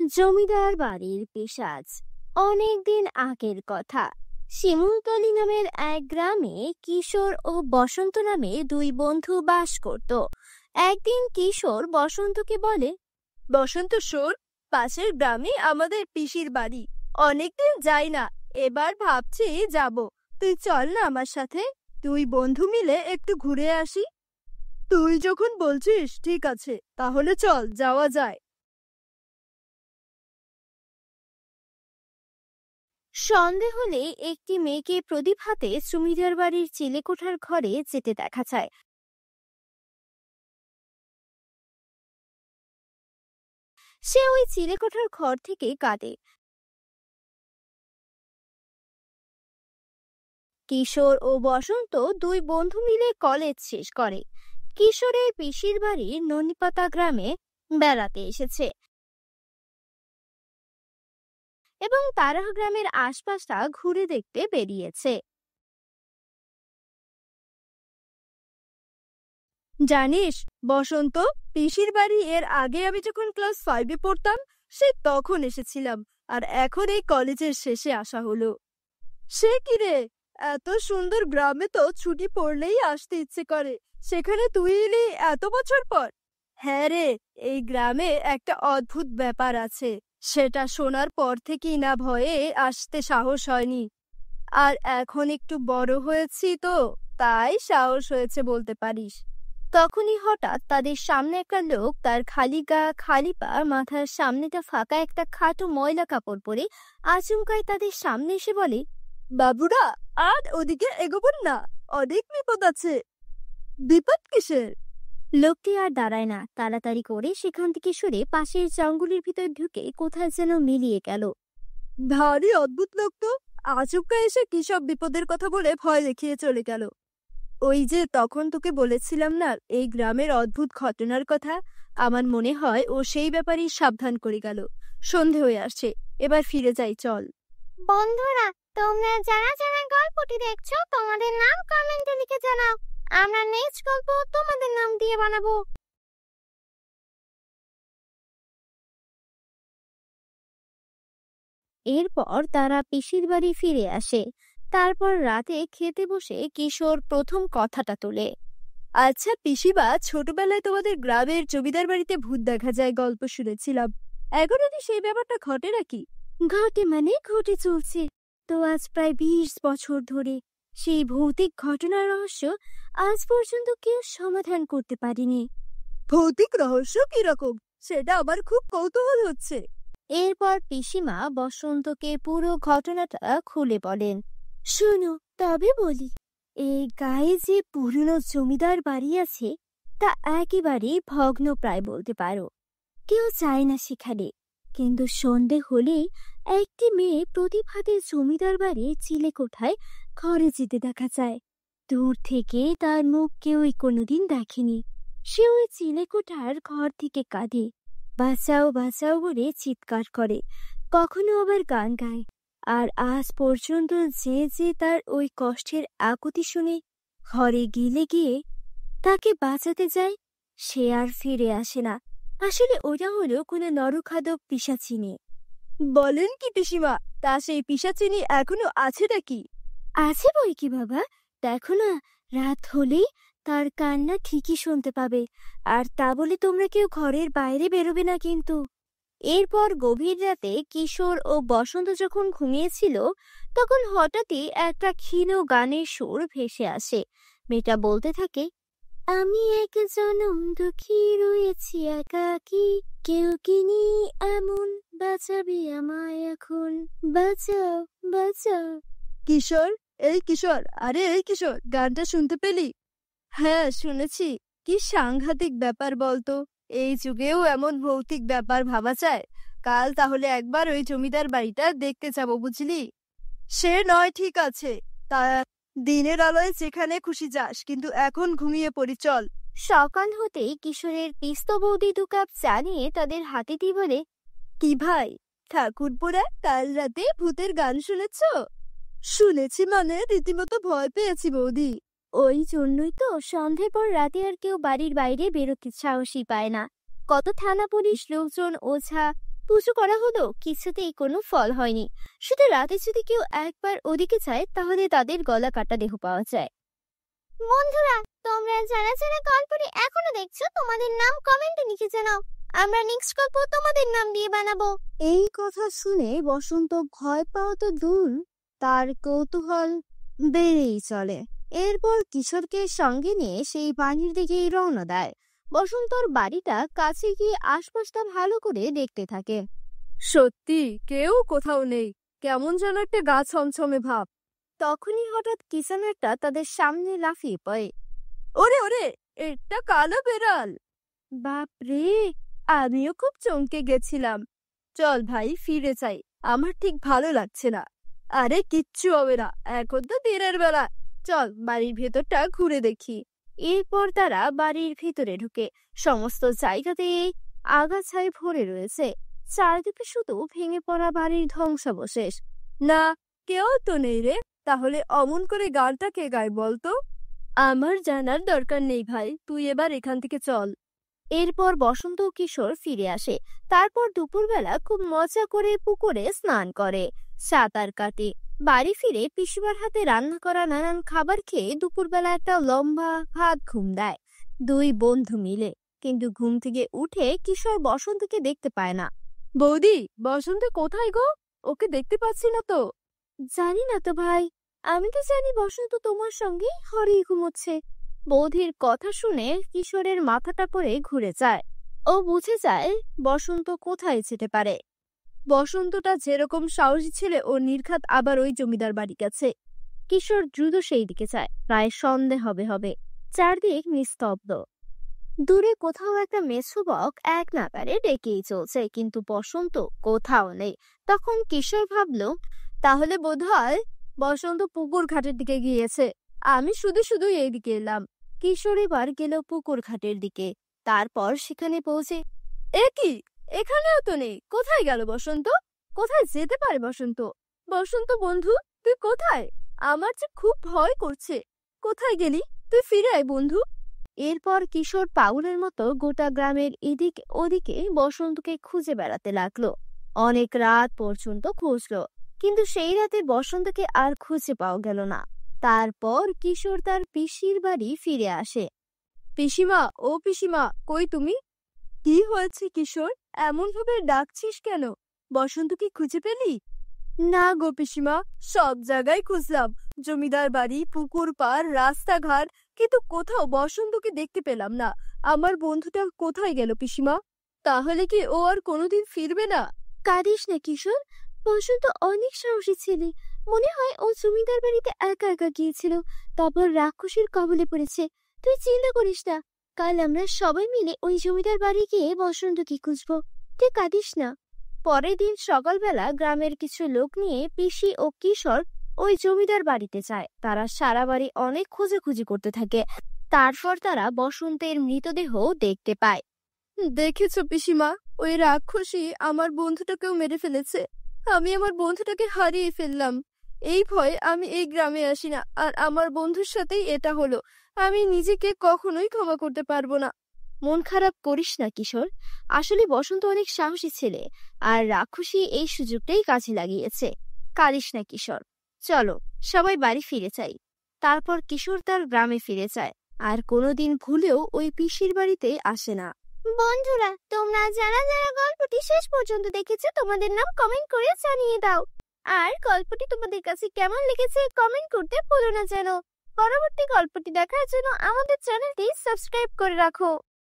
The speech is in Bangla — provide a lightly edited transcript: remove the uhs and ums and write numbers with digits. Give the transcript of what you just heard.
জমিদার বাড়ির পিশাচ। অনেকদিন আগের কথা। শিমুলতলি নামের এক গ্রামে কিশোর ও বসন্ত নামে দুই বন্ধু বাস করত। একদিন কিশোর বসন্তকে বলে, বসন্ত শোন, পাশের গ্রামে আমাদের পিসির বাড়ি। অনেকদিন যাই না, এবার ভাবছি যাব। তুই চল না আমার সাথে, দুই বন্ধু মিলে একটু ঘুরে আসি। তুই যখন বলছিস ঠিক আছে, তাহলে চল যাওয়া যায়। সন্ধে হলে একটি মেয়েকে প্রদীপ হাতে জমিদার বাড়ির চিলেকোঠার ঘরে যেতে দেখা যায়। সে ওই চিলেকোঠার ঘর থেকে কাঁদে। কিশোর ও বসন্ত দুই বন্ধু মিলে কলেজ শেষ করে কিশোরের পিসির বাড়ির ননিপাতা গ্রামে বেড়াতে এসেছে এবং তারা গ্রামের আশপাশটা ঘুরে দেখতে বেরিয়েছে। জানিস বসন্ত, পিসির বাড়ি এর আগে আমি যখন ক্লাস 5-এ পড়তাম সে তখন এসেছিলাম, আর এখন এই কলেজের শেষে আসা হলো। সে কি রে, এত সুন্দর গ্রামে তো ছুটি পড়লেই আসতে ইচ্ছে করে, সেখানে তুই এলি এত বছর পর। হ্যাঁ রে, এই গ্রামে একটা অদ্ভুত ব্যাপার আছে, সেটা শোনার পর থেকেই না ভয়ে আসতে সাহস হয়নি। আর এখন একটু বড় হয়েছি তো, তাই সাহস হয়েছে বলতে পারিস। তখনই হঠাৎ তাদের সামনে একটা লোক তার খালি গা খালি পা মাথার সামনেটা ফাঁকা একটা খাটো ময়লা কাপড় পরে আচমকাই তাদের সামনে এসে বলে, বাবুরা আর ওদিকে এগোবেন না, অনেক বিপদ আছে। বিপদ কিসের? লোকটি আর দাঁড়ায় না, তাড়াতাড়ি করে সেখান থেকে সরে পাশের জঙ্গলের ভিতর ঢুকে কোথায় যেন মিলিয়ে গেল। ভারী অদ্ভুত লোক তো, আচমকা এসে কি সব বিপদের কথা বলে ভয় দেখিয়ে চলে গেল। ওই যে তখন তোকে বলেছিলাম না এই গ্রামের অদ্ভুত ঘটনার কথা, আমার মনে হয় ও সেই ব্যাপারেই সাবধান করে গেল। সন্ধে হয়ে আসছে, এবার ফিরে যাই চল। বন্ধুরা, তোমরা যারা যারা গল্পটি দেখছো তোমাদের নাম কমেন্টে লিখে জানাও, আমরা নেক্সট গল্প তোমাদের নাম দিয়ে বানাবো। এরপর তারা পিসির বাড়ি ফিরে আসে। তারপর রাতে খেতে বসে কিশোর প্রথম কথাটা তোলে, আচ্ছা পিসিবা, ছোটবেলায় তোমাদের গ্রামের জমিদার বাড়িতে ভূত দেখা যায় গল্প শুনেছিলাম, এখনো কি সেই ব্যাপারটা ঘটে নাকি? ঘটে মানে ঘটে চলছে তো আজ প্রায় 20 বছর ধরে। সেই ভৌতিক ঘটনার রহস্য আজ পর্যন্ত কেউ সমাধান করতে পারেনি। ভৌতিক রহস্য কিরকম, সেটা আমার খুব কৌতূহল হচ্ছে। এরপর পিসিমা বসন্তকে পুরো ঘটনাটা খুলে বলেন। শোনো, তবে বলি, এই গায়ে যে পুরনো জমিদার বাড়ি আছে তা একেবারে ভগ্ন প্রায় বলতে পারো। কেউ চায় না সেখানে, কিন্তু সন্ধে হলেই একটি মেয়ে প্রতিভাতে জমিদার বাড়ির চিলেকোঠায় ঘরে যেতে দেখা যায়। দূর থেকে তার মুখ কেউই কোনোদিন দেখেনি। সে ওই চিলেকোঠার ঘর থেকে কাঁদে, বাঁচাও বাঁচাও বলে চিৎকার করে, কখনো আবার গান গায়। আর আজ পর্যন্ত যে যে তার ওই কষ্টের আকুতি শুনে ঘরে গিয়ে তাকে বাঁচাতে যায়, সে আর ফিরে আসে না। আসলে ওটা হলো কোনো নরখাদক পিশাচিনী। বলেন কি পিসিমা, তা সেই পিশাচিনী এখনো আছে নাকি? আছে বই কি বাবা, দেখো না, রাত হলেই তার কান্না ঠিকই শুনতে পাবে। আর তা বলে তোমরা কেউ ঘরের বাইরে বেরোবে না কিন্তু। এরপর গভীর রাতে কিশোর ও বসন্ত যখন ঘুমিয়েছিল তখন হঠাৎই একটা ক্ষীণ গানের সুর ভেসে আসে। মেয়েটা বলতে থাকে, আমি এক জনম দুঃখী রয়েছি একাকী, কেউ কিনি এমন বাঁচাবে আমায় এখন, বাঁচাও বাঁচাও। কিশোর, এই কিশোর, আরে এই কিশোর, গানটা শুনতে পেলি? হ্যাঁ শুনেছি। কি সাংঘাতিক ব্যাপার বলতো, এই যুগেও এমন ভৌতিক ব্যাপার ভাবা যায়। কাল তাহলে একবার ওই জমিদার বাড়িটা দেখতে যাবো বুঝলি। সে নয় ঠিক আছে, তা দিনের আলোয় যেখানে খুশি যাস, কিন্তু এখন ঘুমিয়ে পড়ি চল। সকাল হতেই কিশোরের পিস্ত বৌদি 2 কাপ চা নিয়ে তাদের হাতে দিয়ে বলে, কি ভাই ঠাকুরপোরা, কাল রাতে ভূতের গান শুনেছ? শুনেছি মানে রীতিমতো ভয় পেয়েছি বৌদি। ওই জন্যই তো সন্ধ্যের পর রাতে আর কেউ বাড়ির বাইরে বেরোতে সাহসই পায় না। কত থানা পুলিশ লোকজন, ওঝা, পুজো করা হলো, কিছুতেই কোনো ফল হয়নি। শুধু রাতে যদি কেউ একবার ওদিকে যায় তাহলে তাদের গলা কাটা দেহ পাওয়া যায়। বন্ধুরা, তোমরা যারা যারা গল্পটি এখনো দেখছো তোমাদের নাম কমেন্টে লিখে জানাও, আমরা নেক্সট গল্প তোমাদের নাম দিয়ে বানাবো। এই কথা শুনে বসন্ত ভয় পাওয়া তো দূর, তার কৌতূহল বেড়েই চলে। এরপর কিশোরকে সঙ্গে নিয়ে সেই বাড়ির দিকেই রওনা দেয়। বসন্তর বাড়িটা কাছে গিয়ে আশপাশটা ভালো করে দেখতে থাকে। সত্যি কেউ কোথাও নেই, কেমন যেন একটা গা ছমছমে ভাব। তখনই হঠাৎ কিছু একটা তাদের সামনে লাফিয়ে পড়ে। ওরে ওরে, এটা কালো বেড়াল! বাপরে, আমিও খুব চমকে গেছিলাম। চল ভাই, ফিরে যাই, আমার ঠিক ভালো লাগছে না। আরে কিচ্ছু হবে না, এখন তো দিনের বেলা, চল বাড়ির ভেতরটা ঘুরে দেখি। এরপর তারা বাড়ির ভিতরে ঢুকে সমস্ত জায়গাতে আগাছায় ভরে রয়েছে। চারদিকে শুধু ভেঙে পড়া বাড়ির ধ্বংসাবশেষ। না, কেউ তো নেই রে। তাহলে অমন করে গানটা কে গায় বলতো? আমার জানার দরকার নেই ভাই, তুই এবার এখান থেকে চল। এরপর বসন্ত ও কিশোর ফিরে আসে। তারপর দুপুরবেলা খুব মজা করে পুকুরে স্নান করে, সাঁতার কাটে। বাড়ি ফিরে পিসিমার হাতে রান্না করা নানান খাবার খেয়ে দুপুরবেলা একটা লম্বা ভাত ঘুম দেয় দুই বন্ধু মিলে। কিন্তু ঘুম থেকে উঠে কিশোর বসন্তকে দেখতে পায় না। বৌদি, বসন্ত কোথায় গো? ওকে দেখতে পাচ্ছি না তো। জানি না তো ভাই, আমি তো জানি বসন্ত তোমার সঙ্গে হরেই ঘুমোচ্ছে। বৌদির কথা শুনে কিশোরের মাথাটা করে ঘুরে যায়। ও বুঝে যায় বসন্ত কোথায় যেতে পারে। বসন্তটা যেরকম সাহসী ছেলে, ও নির্ঘাত আবার ওই জমিদার বাড়ি গেছে। কিশোর দ্রুত সেই দিকে যায়। প্রায় সন্ধে হবে। চারদিক নিস্তব্ধ। দূরে কোথাও একটা মেছুবক এক নাগারে ডেকেই চলছে, কিন্তু বসন্ত কোথাও নেই। তখন কিশোর ভাবল, তাহলে বোধহয় বসন্ত পুকুর ঘাটের দিকে গিয়েছে। আমি শুধু শুধু এইদিকে এলাম। কিশোর এবার গেল পুকুর ঘাটের দিকে। তারপর সেখানে পৌঁছে, এ কি, এখানেও তো নেই। কোথায় গেল বসন্ত? কোথায় যেতে পারে বসন্ত? বসন্ত বন্ধু, তুই কোথায়? আমার যে খুব ভয় করছে। কোথায় গেলি? তুই ফিরে আয় বন্ধু। এরপর কিশোর পাগলের মতো গোটা গ্রামের এদিক ওদিকে বসন্তকে খুঁজে বেড়াতে লাগলো। অনেক রাত পর্যন্ত খুঁজলো, কিন্তু সেই রাতে বসন্তকে আর খুঁজে পাওয়া গেল না। তারপর কিশোর তার পিসির বাড়ি ফিরে আসে। পিসিমা, ও পিসিমা, কই তুমি? কি হয়েছে কিশোর, এমন ভাবে ডাকছিস কেন? বসন্ত কি খুঁজে পেলি? না গো পিসিমা, সব জায়গায় খুঁজলাম, জমিদার বাড়ি, পুকুর পাড়, রাস্তাঘাট, কিন্তু কোথাও বসন্তকে দেখতে পেলাম না। আমার বন্ধুটা কোথায় গেল পিসিমা? তাহলে কি ও আর কোনোদিন ফিরবে না? কাঁদিস না কিশোর, বসন্ত অনেক সাহসী ছেলে। মনে হয় ও জমিদার বাড়িতে একা একা গিয়েছিল, তারপর রাক্ষসীর কবলে পড়েছে। তুই চিন্তা করিস না, কাল আমরা সবাই মিলে ওই জমিদার বাড়ি গিয়ে বসন্তকে খুঁজবো। তুই কাঁদিস না। পরের দিন সকালবেলা গ্রামের কিছু লোক নিয়ে পিসি ও কিশোর ওই জমিদার বাড়িতে যায়। তারা সারা বাড়ি অনেক খোঁজাখুঁজি করতে থাকে। তারপর তারা বসন্তের মৃতদেহ দেখতে পায়। দেখেছো পিসিমা, ওই রাক্ষসী আমার বন্ধুটাকেও মেরে ফেলেছে। আমি আমার বন্ধুটাকে হারিয়ে ফেললাম। এই ভয়ে আমি এই গ্রামে আসি না, আর আমার বন্ধুর সাথেই এটা হলো। আমি নিজেকে কখনোই ক্ষমা করতে পারবো না। মন খারাপ করিস না কিশোর, আসলে বসন্ত অনেক সাহসী ছেলে, আর রাক্ষসী এই সুযোগটাই কাজে লাগিয়েছে। কাঁদিস না কিশোর, চলো সবাই বাড়ি ফিরে যাই। তারপর কিশোর তার গ্রামে ফিরে যায়, আর কোনোদিন ভুলেও ওই পিসির বাড়িতে আসে না। বন্ধুরা, তোমরা যারা যারা গল্পটি শেষ পর্যন্ত দেখেছো তোমাদের নাম কমেন্ট করে জানিয়ে দাও। আর গল্পটি তোমাদের কাছে কেমন লেগেছে কমেন্ট করতে ভুলো না যেন। পরবর্তী গল্পটি দেখার জন্য আমাদের চ্যানেলটি সাবস্ক্রাইব করে রাখো।